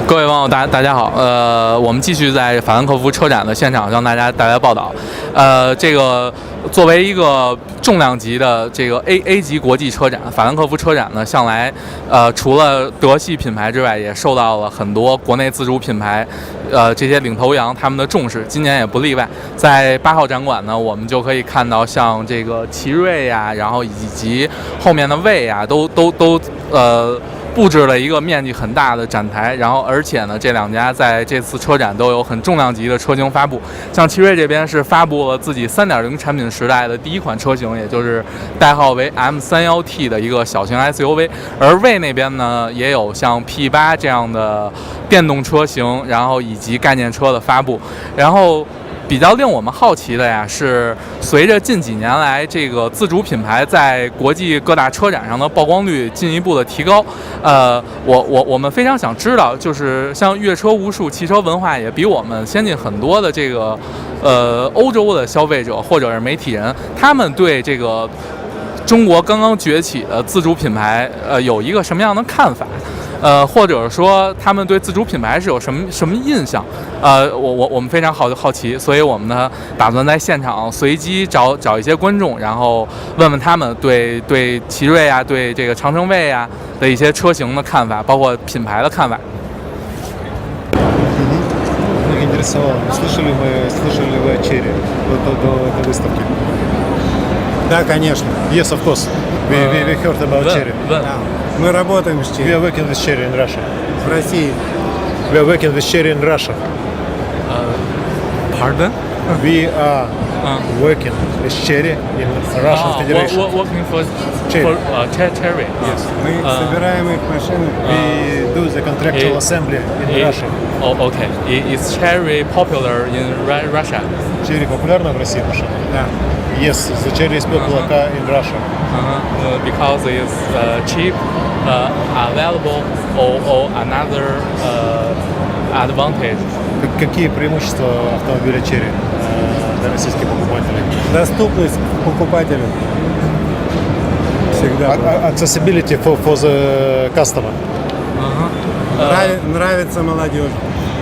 各位网友大家好，我们继续在法兰克福车展的现场向大家带来报道。这个作为一个重量级的这个 A 级国际车展，法兰克福车展呢，向来除了德系品牌之外，也受到了很多国内自主品牌这些领头羊他们的重视，今年也不例外。在8号展馆呢，我们就可以看到像这个奇瑞呀，然后以及后面的魏呀，都布置了一个面积很大的展台，然后而且呢，这两家在这次车展都有很重量级的车型发布。像奇瑞这边是发布了自己3.0产品时代的第一款车型，也就是代号为 M31T 的一个小型 SUV， 而魏那边呢也有像 P8 这样的电动车型，然后以及概念车的发布，然后。比较令我们好奇的呀，是随着近几年来这个自主品牌在国际各大车展上的曝光率进一步的提高，我们非常想知道，就是像阅车无数、汽车文化也比我们先进很多的这个欧洲的消费者或者是媒体人，他们对这个中国刚刚崛起的自主品牌有一个什么样的看法？或者说他们对自主品牌是有什么印象？我们非常好奇，所以我们呢打算在现场随机找一些观众，然后问问他们对奇瑞啊，对这个长城卫啊的一些车型的看法，包括品牌的看法。Интересовало. Слышали вы о Черри до выставки? Да, конечно. Yes, of course. We heard about Cherry. Да. Мы работаем с We Черри are working with Cherry in Russia. в России. We are working with Cherry in Russia. Pardon? We are working with Cherry in Russian Federation. Working for Cherry. Cherry. Yes. Мы собираем их машины. We do the contractual assembly in Russia. Oh, okay. Is Cherry popular in Russia? Cherry популярна в России машина? Да. Yes, the Cherry is popular car in Russia. Because it's cheap, available, or another advantage. Какие преимущества автомобиля Cherry для российских покупателей? Доступность к покупателю. Всегда. Accessibility for the customer. Нравится молодежи.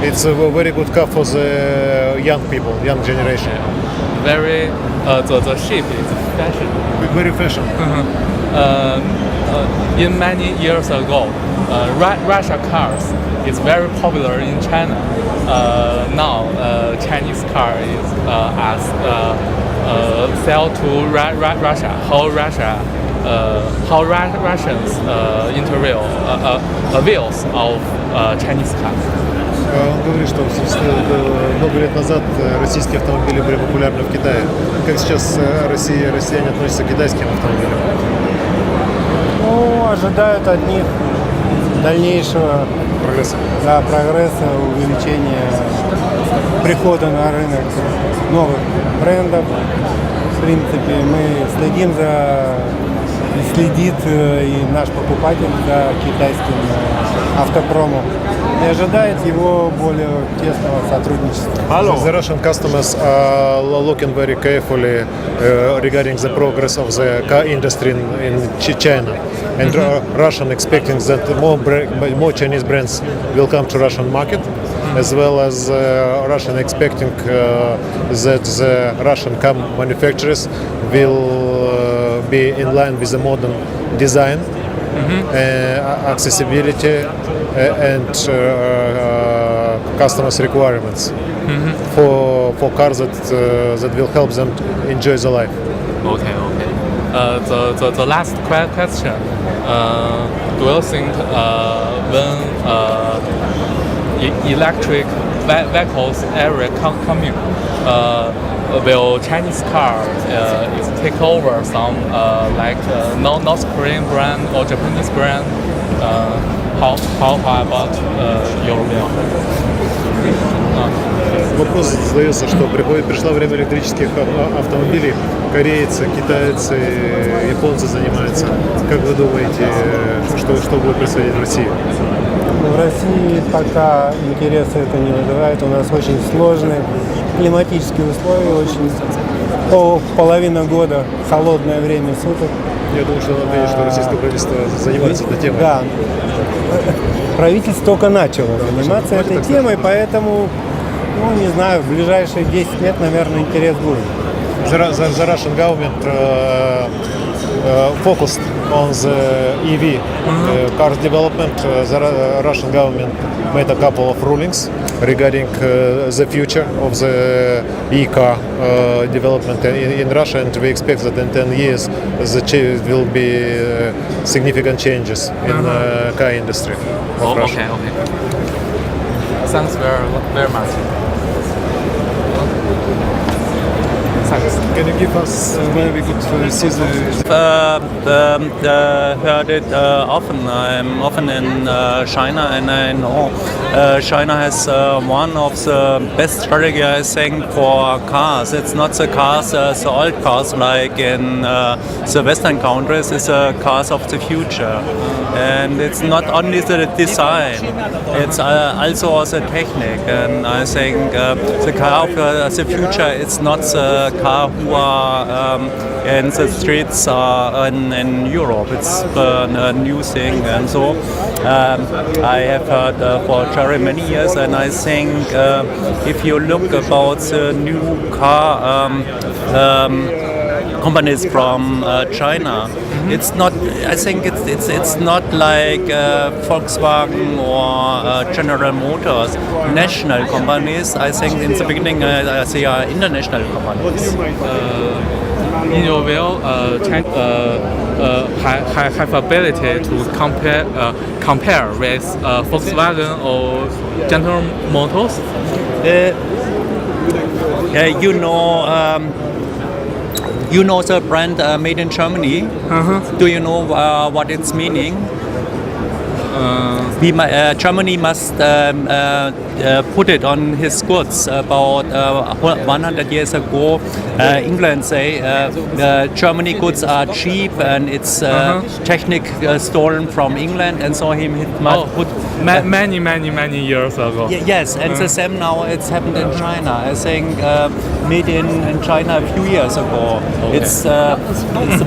It's a very good car for the young people, young generation. Very the shape is fashion. Very fashion. In many years ago, Russia cars is very popular in China. Now, Chinese car is sell to Russia. How Russians interview views of Chinese cars. Он говорит, что много лет назад российские автомобили были популярны в Китае. Как сейчас россияне относятся к китайским автомобилям? Ну, ожидают от них дальнейшего прогресса, увеличения прихода на рынок новых брендов. В принципе, мы следит и наш покупатель за китайским автопромом и ожидает его более тесного сотрудничества. The Russian customers are looking very carefully regarding the progress of the car industry in China, and Russian expecting that more Chinese brands will come to Russian market, as well as Russian expecting that the Russian car manufacturers will be in line with the modern design, accessibility, and customers' requirements for cars that will help them enjoy the life. Okay. The last question. Do you think when electric vehicles area coming, will Chinese cars take over some like North Korean brand or Japanese brand? How about your view? Вопрос задается, что пришло время электрических автомобилей. Корейцы, китайцы, японцы занимаются. Как вы думаете, что будет происходить в России? В России пока интереса это не вызывает. У нас очень сложные климатические условия, очень половина года холодное время суток. Я думаю, что надо видеть, что российское правительство занимается этой темой. Да. правительство только начало заниматься этой темой, поэтому, ну, не знаю, в ближайшие 10 лет, наверное, интерес будет. The Russian government focused on the EV car development. The Russian government made a couple of rulings regarding the future of the e-car development in Russia, and we expect that in 10 years there will be significant changes in car industry of Russia. Okay. Thanks very much. Thanks. Can you give us where we could see the Heard it often. I'm often in China, and I know China has one of the best strategy, I think, for cars. It's not the cars, the old cars like in the Western countries. It's the cars of the future, and it's not only the design. It's also the technique, and I think the car of the future. It's not the car who are in the streets in Europe. It's a new thing, and so I have heard for Cherry many years, and I think if you look about the new car companies from China, it's not. I think it's not like Volkswagen or General Motors, national companies. I think in the beginning they are international companies. In your view, China have ability to compare with Volkswagen or General Motors? You know the brand made in Germany. Do you know what it's meaning? Germany must put it on his goods. About 100 years ago, England say Germany goods are cheap and it's technique stolen from England, and so he must put Many years ago. Yes, and the same now it's happened in China. I think made in China a few years ago. It's the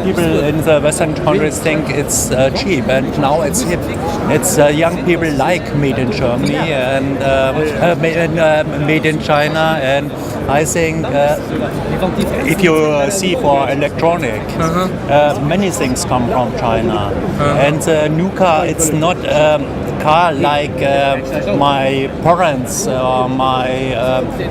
people in the Western countries think it's cheap, and now it's hip. It's young people like made in Germany and made in China, and I think if you see for electronic, many things come from China, and the new car, it's not car like my parents or my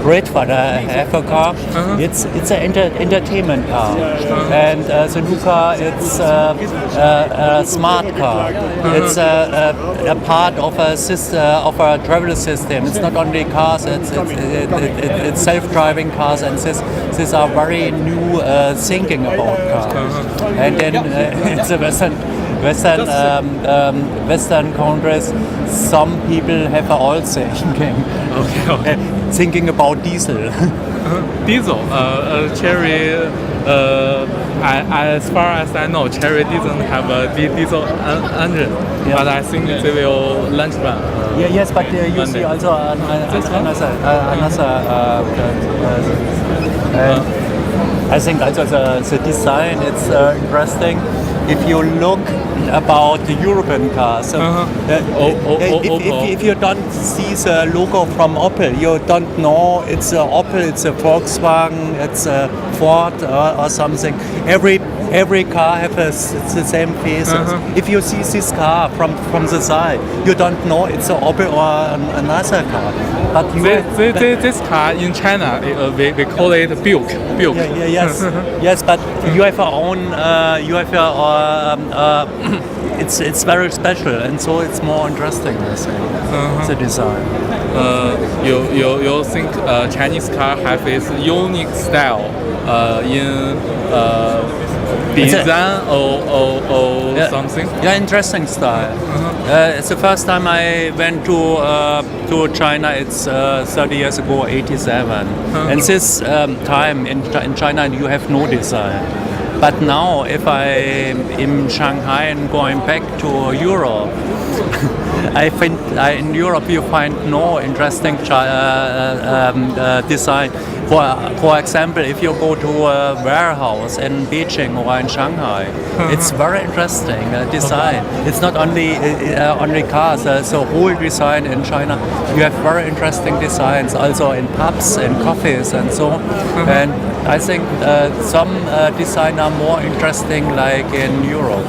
grandfather have a car. It's an entertainment car, and the new car, it's a smart car. It's a part of a system, of a travel system. It's not only cars. It's self-driving cars, and these are very new thinking about cars. And then in the Western countries, some people have a old thinking. Okay. Thinking about diesel. Diesel. Cherry. As far as I know, Cherry doesn't have a diesel engine, but I think they will launch one. Yes, but you see also another. I think also the design, it's interesting. If you look about the European cars, if you don't see the logo from Opel, you don't know it's a Opel, it's a Volkswagen, it's a Ford or something. Every car has the same faces. If you see this car from the side, you don't know it's a Opel or another car. But This car in China, we call it Buick. Yes, but you have your own. You have your. It's very special, and so it's more interesting, I think, the design. You think Chinese car have its unique style in design or something? Yeah, interesting style. It's the first time I went to China. It's 30 years ago, 87. And this time in China, you have no design. But now, if I'm in Shanghai and going back to Europe, I think in Europe you find no interesting design. For example, if you go to a warehouse in Beijing or in Shanghai, it's very interesting design. It's not only cars. The whole design in China. You have very interesting designs also in pubs and coffees and so. And I think some design are more interesting like in Europe.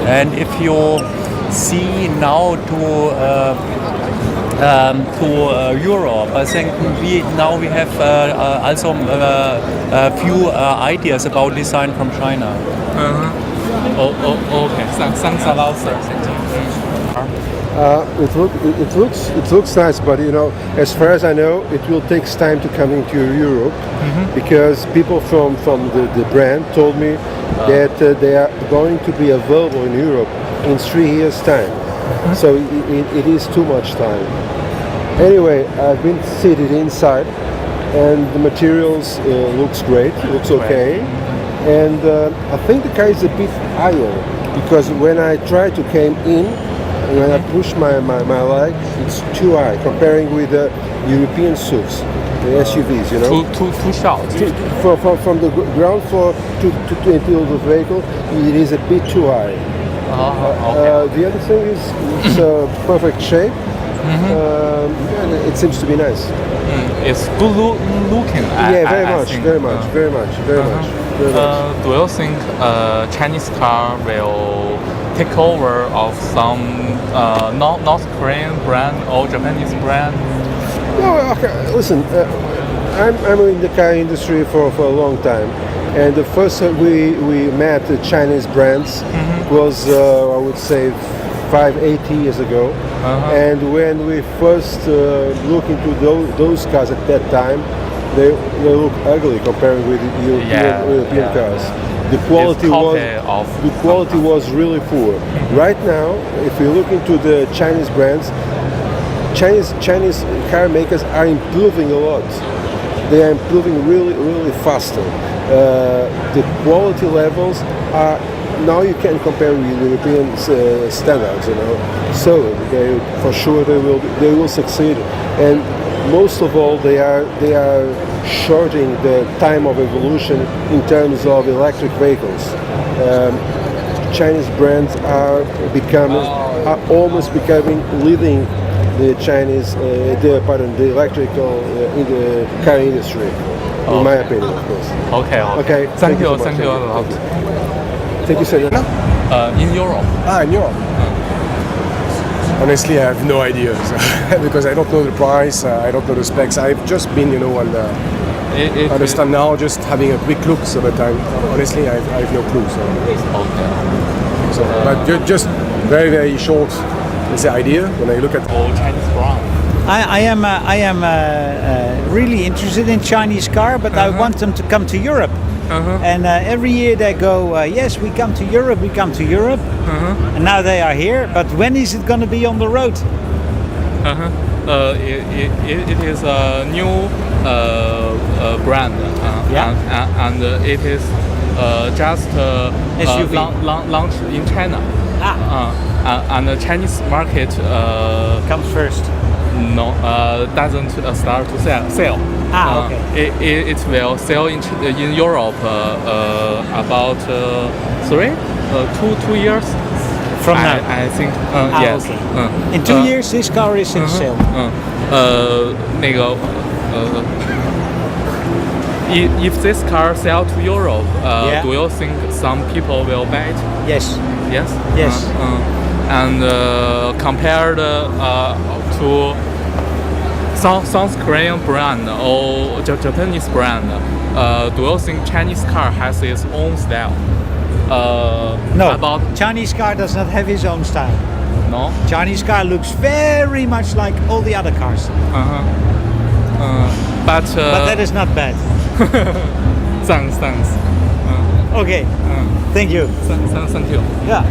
And if you see now to Europe, I think we have also a few ideas about design from China. Okay. Thanks a lot, sir. It looks nice, but as far as I know, it will take time to come into Europe because people from the brand told me that they are going to be available in Europe in 3 years' time. So it is too much time. Anyway, I've been seated inside, and the materials looks great, looks okay, and I think the car is a bit higher because when I try to came in, when I push my leg, it's too high comparing with the European SUVs, the SUVs, Too short. From the ground floor to into the vehicle, it is a bit too high. Okay. The other thing is it's perfect shape. And it seems to be nice. It's good looking. Very I much, think. very much. Do you think Chinese car will take over of some North Korean brand or Japanese brand? No, okay, listen, I'm in the car industry for a long time, and the first we met the Chinese brands was I would say 5-8 years ago, and when we first looked into those cars at that time, they look ugly comparing with European cars. The quality was really poor. Right now, if you look into the Chinese brands, Chinese car makers are improving a lot. They are improving really faster. The quality levels are now you can compare with European standards, So for sure they will succeed, and most of all they are shortening the time of evolution in terms of electric vehicles. Chinese brands are almost becoming leading the Chinese the electrical in the car industry, in my opinion, of course. Okay. Thank you. Thank you a lot. Thank you, sir. In Europe. In Europe. Honestly, I have no idea because I don't know the price. I don't know the specs. I've just been, on the stand now, just having a quick look. So, but honestly, I have no clue. So. Okay. So, but just very short, is the idea when I look at all Chinese brand. I am really interested in Chinese car, but I want them to come to Europe. And every year they go, yes, we come to Europe, and now they are here. But when is it going to be on the road? It is a new brand, and it is just launched in China. And the Chinese market comes first. No, doesn't start to sell. Okay. It will sell in Europe about 2 years from now. I think. Yes. Okay. In 2 years, this car is in sale. If this car sell to Europe, do you think some people will buy it? Yes. Yes. Yes. And compared to South Korean brand or Japanese brand, do you think Chinese car has its own style? No. Chinese car does not have its own style. No. Chinese car looks very much like all the other cars. But that is not bad. Thanks. Okay. Thank you. Thank you. Yeah.